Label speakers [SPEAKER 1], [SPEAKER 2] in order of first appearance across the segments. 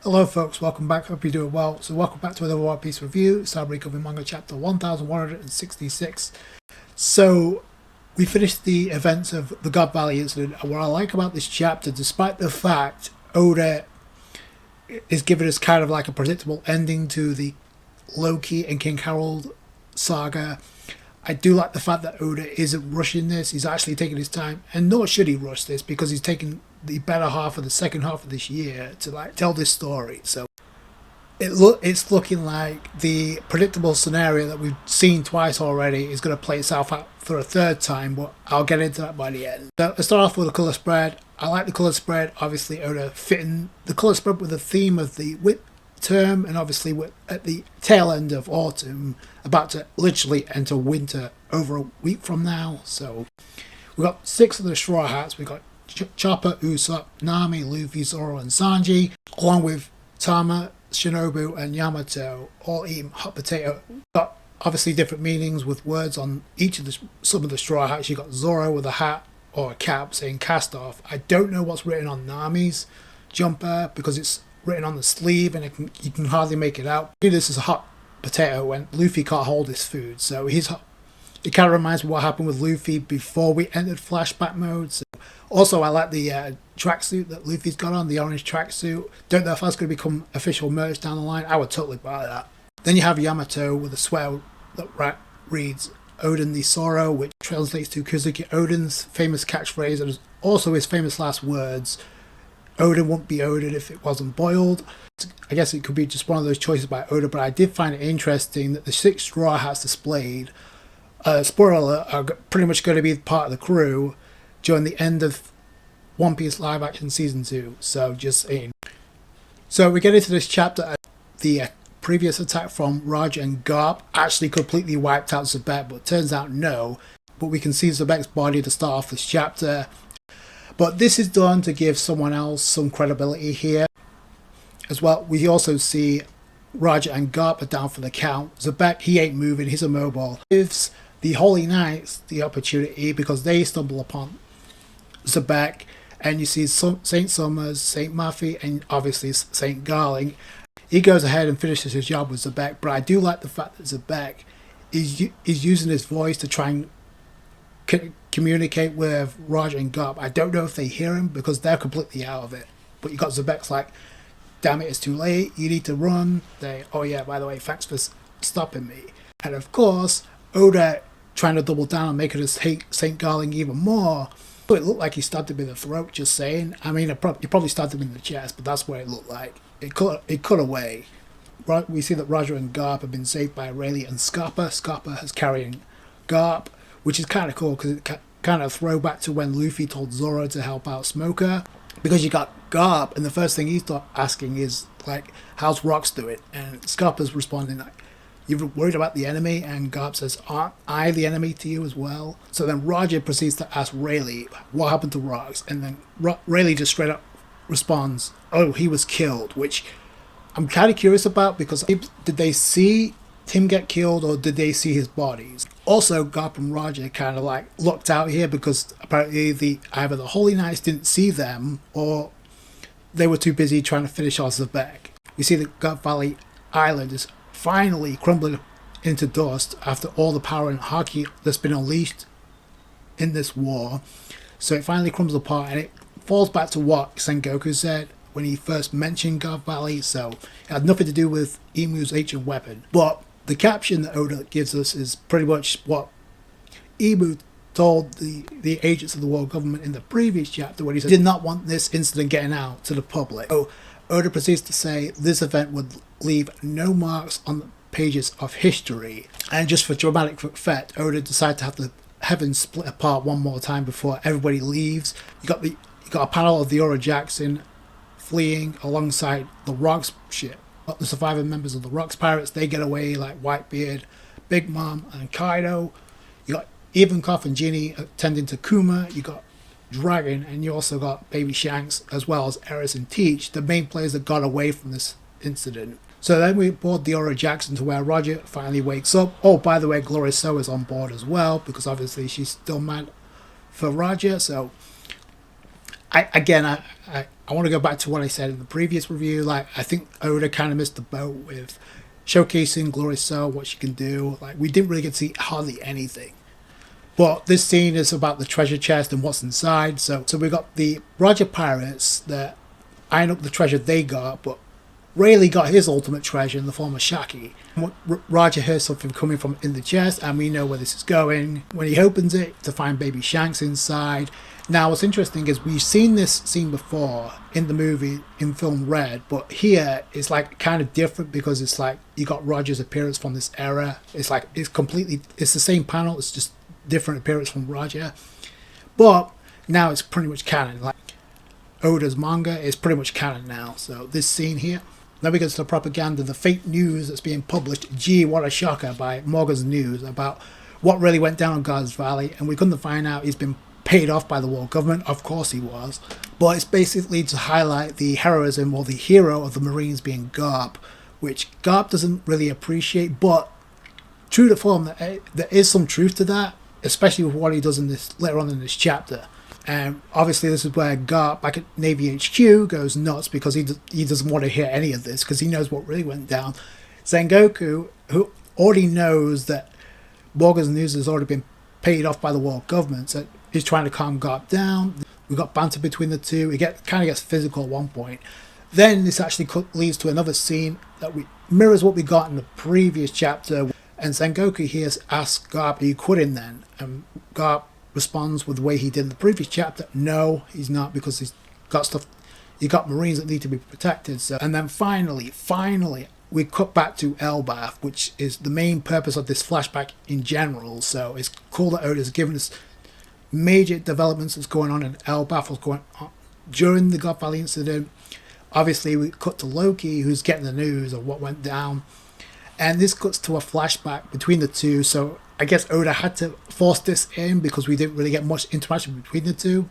[SPEAKER 1] Hello folks, welcome back, hope you're doing well. So welcome back to another One Piece review. So I'm recovering Manga chapter 1166. So we finished the events of the God Valley incident, and what I like about this chapter, despite the fact Oda is giving us kind of like a predictable ending to the Loki and King Harold saga, I do like the fact that Oda isn't rushing this. He's actually taking his time, and nor should he rush this because he's taking the better half of the second half of this year to like tell this story. So it's looking like the predictable scenario that we've seen twice already is going to play itself out for a third time, but I'll get into that by the end. So let's start off with the colour spread. I like the colour spread. Obviously, Oda fitting the colour spread with the theme of the term, and obviously we're at the tail end of autumn, about to literally enter winter over a week from now. So we've got 6 of the Straw Hats. We've got Chopper, Usopp, Nami, Luffy, Zoro, and Sanji, along with Tama, Shinobu, and Yamato, all eating hot potato. Got obviously different meanings with words on each of some of the Straw Hats. You got Zoro with a hat or a cap saying cast off. I don't know what's written on Nami's jumper because it's written on the sleeve and you can hardly make it out. This is a hot potato when Luffy can't hold his food, so he's hot. It kind of reminds me of what happened with Luffy before we entered flashback mode. So also, I like the tracksuit that Luffy's got on, the orange tracksuit. Don't know if that's going to become official merch down the line. I would totally buy that. Then you have Yamato with a sweater that reads Odin the Sorrow, which translates to Kuzuki Odin's famous catchphrase and is also his famous last words. Odin won't be Odin if it wasn't boiled. I guess it could be just one of those choices by Oda, but I did find it interesting that the 6 Straw Hats displayed, spoiler alert, are pretty much going to be part of the crew during the end of One Piece live action season 2. So just saying. So we get into this chapter. The previous attack from Raj and Garp actually completely wiped out Zebek, but turns out no. But we can see Zebek's body to start off this chapter. But this is done to give someone else some credibility here. As well, we also see Roger and Garp are down for the count. Zebek, he ain't moving, he's immobile. Gives the Holy Knights the opportunity because they stumble upon Zebek, and you see Saint Summers, Saint Murphy, and obviously Saint Garling. He goes ahead and finishes his job with Zebek, but I do like the fact that Zebek is using his voice to try and communicate with Roger and Garp. I don't know if they hear him because they're completely out of it. But you got Zebek's like, damn it, it's too late, you need to run. Oh yeah, by the way, thanks for stopping me. And of course, Oda trying to double down and make it hate St. Garling even more. But it looked like he stabbed him in the throat, just saying. I mean, he probably stabbed him in the chest, but that's what it looked like. It cut away. We see that Roger and Garp have been saved by Rayleigh and Scarpa. Scarpa is carrying Garp, which is kind of cool because it kind of throwback to when Luffy told Zoro to help out Smoker. Because you got Garp, and the first thing he's asking is, like, how's Rocks doing? And Scarpa's responding, like, you're worried about the enemy? And Garp says, aren't I the enemy to you as well? So then Roger proceeds to ask Rayleigh, what happened to Rocks? And then Rayleigh just straight up responds, oh, he was killed, which I'm kind of curious about because did they see him get killed or did they see his bodies? Also, Garp and Roger kind of like looked out here because apparently either the Holy Knights didn't see them or they were too busy trying to finish off Zebek. We see that God Valley Island is finally crumbling into dust after all the power and haki that's been unleashed in this war. So it finally crumbles apart and it falls back to what Sengoku said when he first mentioned God Valley. So it had nothing to do with Imu's ancient weapon. But the caption that Oda gives us is pretty much what Imu told the agents of the world government in the previous chapter when he said he did not want this incident getting out to the public. So Oda proceeds to say this event would leave no marks on the pages of history. And just for dramatic effect, Oda decided to have the heavens split apart one more time before everybody leaves. You got a panel of the Ora Jackson fleeing alongside the Rocks ship. The surviving members of the Rocks Pirates, they get away like Whitebeard, Big Mom, and Kaido. You got Ivankov and Ginny attending to Kuma. You got Dragon, and you also got Baby Shanks, as well as Eris and Teach, the main players that got away from this incident. So then we board the Ora Jackson to where Roger finally wakes up. Oh, by the way, Gloria So is on board as well, because obviously she's still mad for Roger. So I want to go back to what I said in the previous review. Like, I think Oda kind of missed the boat with showcasing Glorious Soul, what she can do. Like, we didn't really get to see hardly anything. But this scene is about the treasure chest and what's inside. So we got the Roger pirates that iron up the treasure they got, but Rayleigh got his ultimate treasure in the form of Shaki. Roger hears something coming from in the chest, and we know where this is going. When he opens it to find baby Shanks inside. Now, what's interesting is we've seen this scene before in the movie, in film Red, but here it's like kind of different because it's like you got Roger's appearance from this era. It's like it's the same panel, it's just different appearance from Roger. But now it's pretty much canon. Like Oda's manga is pretty much canon now. So this scene here. Then we get to the propaganda, the fake news that's being published. Gee, what a shocker, by Morgan's News about what really went down on God's Valley, and we couldn't find out he's been paid off by the world government. Of course he was. But it's basically to highlight the heroism or the hero of the Marines being Garp, which Garp doesn't really appreciate, but true to form, there is some truth to that, especially with what he does in this later on in this chapter. And obviously this is where Garp back at Navy HQ goes nuts because he doesn't want to hear any of this because he knows what really went down. Sengoku, who already knows that Morgan's News has already been paid off by the world government, so he's trying to calm Garp down. We got banter between the two. It kind of gets physical at one point. Then this actually leads to another scene that mirrors what we got in the previous chapter. And Sengoku here asks Garp, "Are you quitting then?" And Garp responds with the way he did in the previous chapter, "No, he's not, because he's got Marines that need to be protected." So, and then finally, we cut back to Elbath, which is the main purpose of this flashback in general. So it's cool that Oda's given us major developments that's going on in Elbath, was going on during the God Valley incident. Obviously, we cut to Loki, who's getting the news of what went down. And this cuts to a flashback between the two. So I guess Oda had to force this in because we didn't really get much interaction between the two.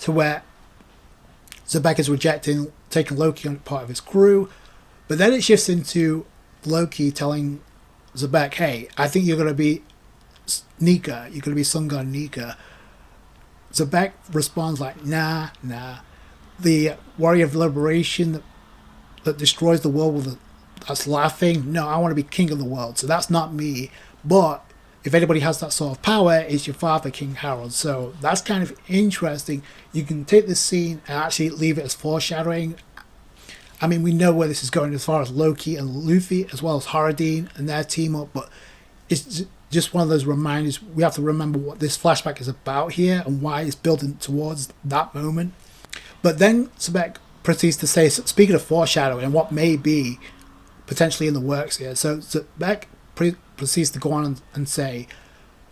[SPEAKER 1] To where Zebek is rejecting taking Loki on part of his crew. But then it shifts into Loki telling Zebek, "Hey, I think you're going to be Nika. You're going to be Sun God Nika." Zebek responds like, nah. The warrior of liberation that destroys the world that's laughing. No, I want to be king of the world. So that's not me. But if anybody has that sort of power, it's your father, King Harold. So that's kind of interesting. You can take this scene and actually leave it as foreshadowing. I mean, we know where this is going as far as Loki and Luffy, as well as Haradine and their team up. But it's just one of those reminders. We have to remember what this flashback is about here and why it's building towards that moment. But then Zebek proceeds to say, speaking of foreshadowing and what may be potentially in the works here. So Zebek proceeds to go on and say,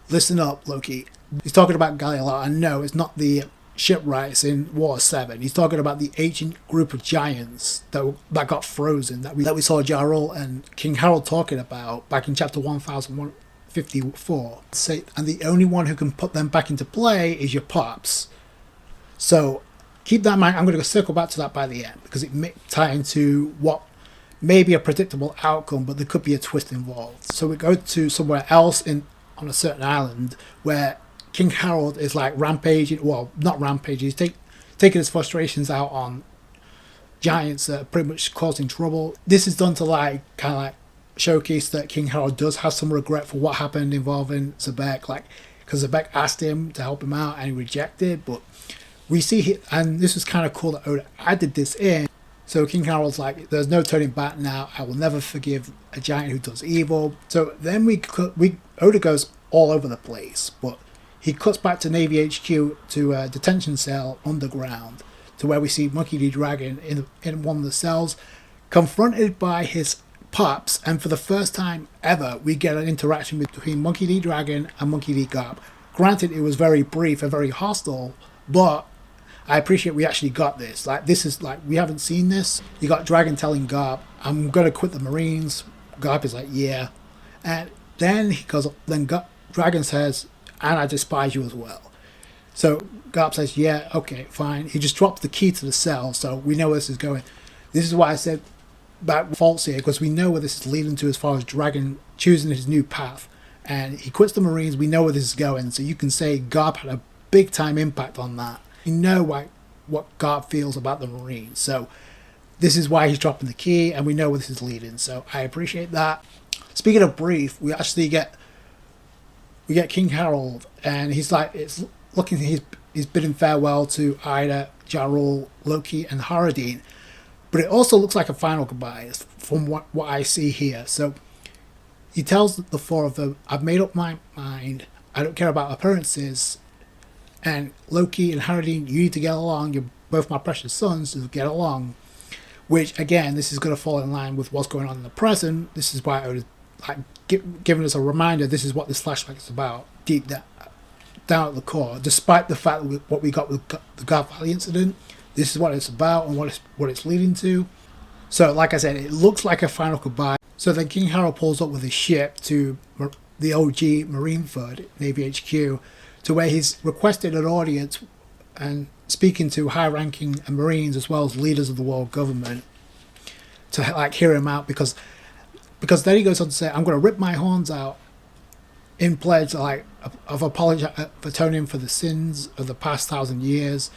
[SPEAKER 1] "Listen up, Loki." He's talking about Galileo, and no, it's not the shipwrights in War 7. He's talking about the ancient group of giants that got frozen, that we saw Jarl and King Harold talking about back in chapter 1154. And the only one who can put them back into play is your pops. So keep that in mind. I'm going to circle back to that by the end because it may tie into what may be a predictable outcome, but there could be a twist involved. So we go to somewhere else on a certain island where King Harold is like rampaging. Well, not rampaging. He's taking his frustrations out on giants that are pretty much causing trouble. This is done to kind of showcase that King Harold does have some regret for what happened involving Zebek. Because Zebek asked him to help him out and he rejected. But we see and this is kind of cool that Oda added this in. So King Harold's like, "There's no turning back now. I will never forgive a giant who does evil." So then Oda goes all over the place, but he cuts back to Navy HQ to a detention cell underground, to where we see Monkey D. Dragon in one of the cells, confronted by his pops, and for the first time ever, we get an interaction between Monkey D. Dragon and Monkey D. Garp. Granted, it was very brief and very hostile, but I appreciate we actually got this. This is we haven't seen this. You got Dragon telling Garp, "I'm gonna quit the Marines." Garp is like, "Yeah," and then Dragon says, "And I despise you as well." So Garp says, "Yeah, okay, fine." He just drops the key to the cell, so we know where this is going. This is why I said about faults here, because we know where this is leading to as far as Dragon choosing his new path. And he quits the Marines. We know where this is going, so you can say Garp had a big time impact on that. We know why what Garp feels about the Marines. So this is why he's dropping the key, and we know where this is leading. So I appreciate that. Speaking of brief, we actually get King Harold, and he's like, it's looking, he's bidding farewell to Ida, Jarul, Loki, and Haradine. But it also looks like a final goodbye from what I see here. So he tells the four of them, I've made up my mind. I don't care about appearances. And Loki and Haradine, you need to get along. You're both my precious sons, so get along. Which, again, this is going to fall in line with what's going on in the present. This is why I was like giving us a reminder. This is what this flashback is about, deep down at the core. Despite the fact that what we got with the Garp Valley incident, this is what it's about and what it's leading to. So, like I said, it looks like a final goodbye. So then King Harold pulls up with his ship to the OG Marineford, Navy HQ, to where he's requested an audience and speaking to high-ranking Marines as well as leaders of the world government to like hear him out, because then he goes on to say, I'm going to rip my horns out in pledge of apology for atoning for the sins of the past 1,000 years,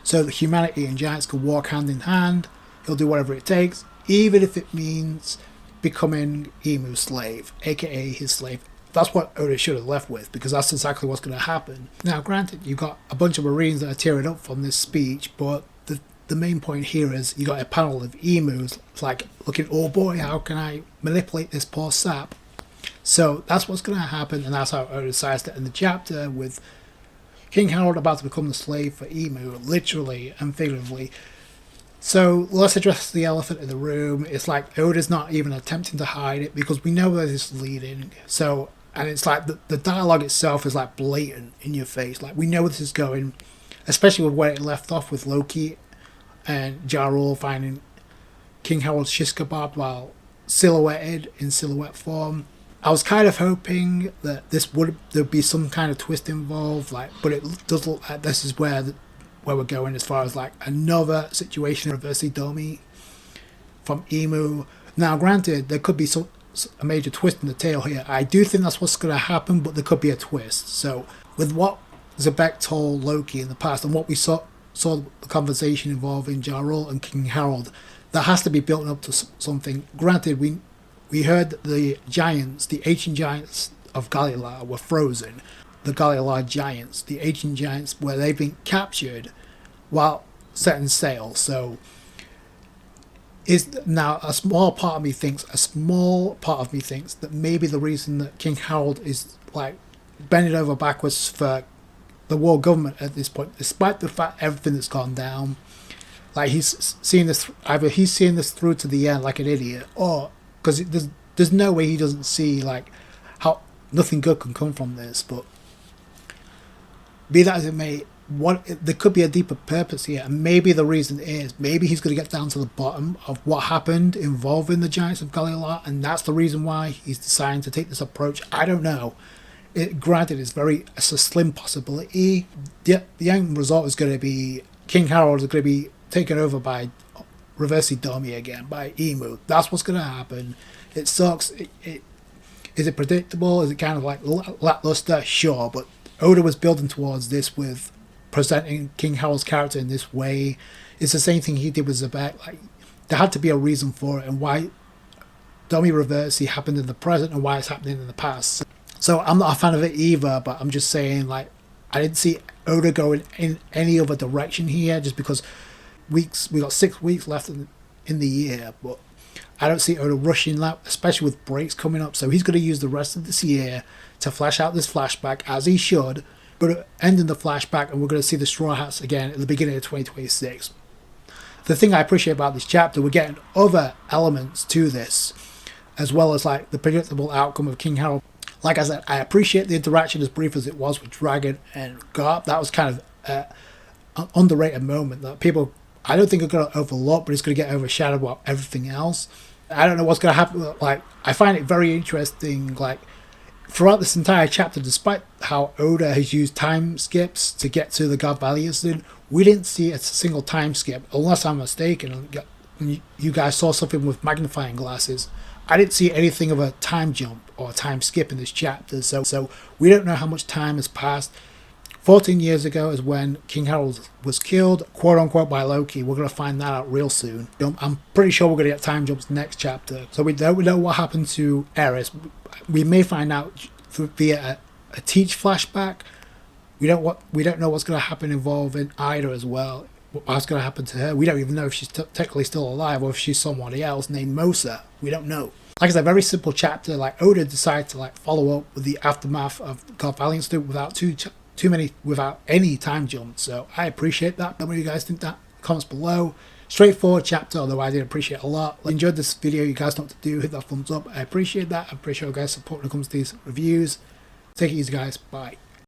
[SPEAKER 1] so that humanity and giants can walk hand in hand. He'll do whatever it takes, even if it means becoming Emu's slave, aka his slave. That's what Oda should have left with, because that's exactly what's going to happen. Now, granted, you've got a bunch of Marines that are tearing up from this speech, but the main point here is you got a panel of emus like looking, oh boy, how can I manipulate this poor sap? So that's what's going to happen, and that's how Oda decides to end the chapter, with King Harold about to become the slave for Emu, literally and figuratively. So let's address the elephant in the room. It's like Oda's not even attempting to hide it, because we know where this is leading. So, and it's like the dialogue itself is like blatant in your face. Like, we know where this is going, especially with where it left off with Loki and Jarul finding King Harold's shish kebab while silhouetted in silhouette form. I was kind of hoping that there'd be some kind of twist involved, like, but it does look like this is where we're going, as far as like another situation of Reversi Domi from Emu. Now, granted, there could be a major twist in the tale here. I do think that's what's going to happen, but there could be a twist. So, with what Zebek told Loki in the past, and what we saw the conversation involving Jarul and King Harold, that has to be built up to something. Granted, we heard that the giants, the ancient giants of Galila, were frozen. The Galila giants, the ancient giants, where they've been captured while setting sail. So, now a small part of me thinks that maybe the reason that King Harold is like bending over backwards for the world government at this point, despite the fact everything that's gone down, like he's seeing this, either he's seeing this through to the end like an idiot, or because there's no way he doesn't see like how nothing good can come from this. But be that as it may, there could be a deeper purpose here, and maybe the reason is maybe he's going to get down to the bottom of what happened involving the giants of Galila, and that's the reason why he's deciding to take this approach. I don't know. Granted, it's a slim possibility. The end result is going to be King Harold is going to be taken over by Reversi Domi again, by Emu. That's what's going to happen. It sucks. Is it predictable? Is it kind of like lackluster? Sure, but Oda was building towards this with presenting King Harold's character in this way. It's the same thing he did with Zebek. Like, there had to be a reason for it, and why Domi Reversi happened in the present and why it's happening in the past. So I'm not a fan of it either, but I'm just saying, like, I didn't see Oda going in any other direction here, just because we got 6 weeks left in the year, but I don't see Oda rushing that, especially with breaks coming up. So he's going to use the rest of this year to flash out this flashback, as he should, but ending the flashback, and we're going to see the Straw Hats again at the beginning of 2026. The thing I appreciate about this chapter, we're getting other elements to this, as well as like the predictable outcome of King Harold. Like I said, I appreciate the interaction, as brief as it was, with Dragon and Garp. That was kind of an underrated moment that people, I don't think, are going to overlook, but it's going to get overshadowed by everything else. I don't know what's going to happen. Like, I find it very interesting, like, throughout this entire chapter, despite how Oda has used time skips to get to the God Valley incident, we didn't see a single time skip, unless I'm mistaken. You guys saw something with magnifying glasses. I didn't see anything of a time jump or a time skip in this chapter, so we don't know how much time has passed 14 years ago is when King Harold was killed, quote unquote, by Loki. We're going to find that out real soon. I'm pretty sure we're going to get time jumps next chapter. So we don't know what happened to Eris. We may find out via a Teach flashback. We don't know what's going to happen involving Ida as well. What's going to happen to her? We don't even know if she's technically still alive or if she's somebody else named Mosa. We don't know. Like I said, very simple chapter. Like Oda decided to follow up with the aftermath of God Valiant Student without any time jumps. So I appreciate that. What do you guys think? That comments below. Straightforward chapter, although I did appreciate a lot. If you enjoyed this video, you guys know what to do. Hit that thumbs up. I appreciate that. I appreciate you guys support when it comes to these reviews. Take it easy, guys. Bye.